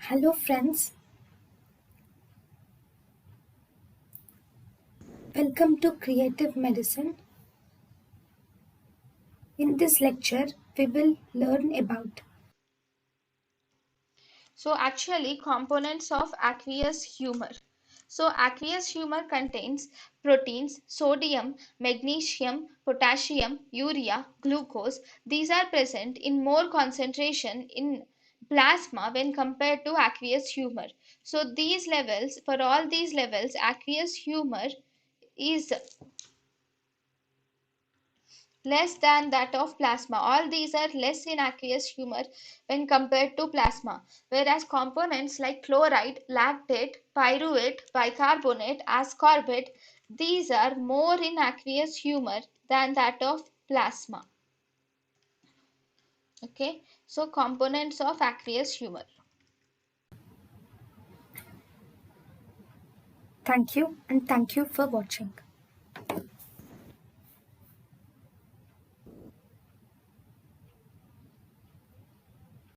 Hello friends, welcome to Creative Medicine. In this lecture, we will learn about Components of aqueous humor. Aqueous humor contains proteins, sodium, magnesium, potassium, urea, glucose. These are present in more concentration in plasma when compared to aqueous humor. For all these levels, aqueous humor is less than that of plasma. All these are less in aqueous humor when compared to plasma, whereas components like chloride, lactate, pyruvate, bicarbonate, ascorbate, these are more in aqueous humor than that of plasma. Okay, so components of aqueous humor. thank you and thank you for watching.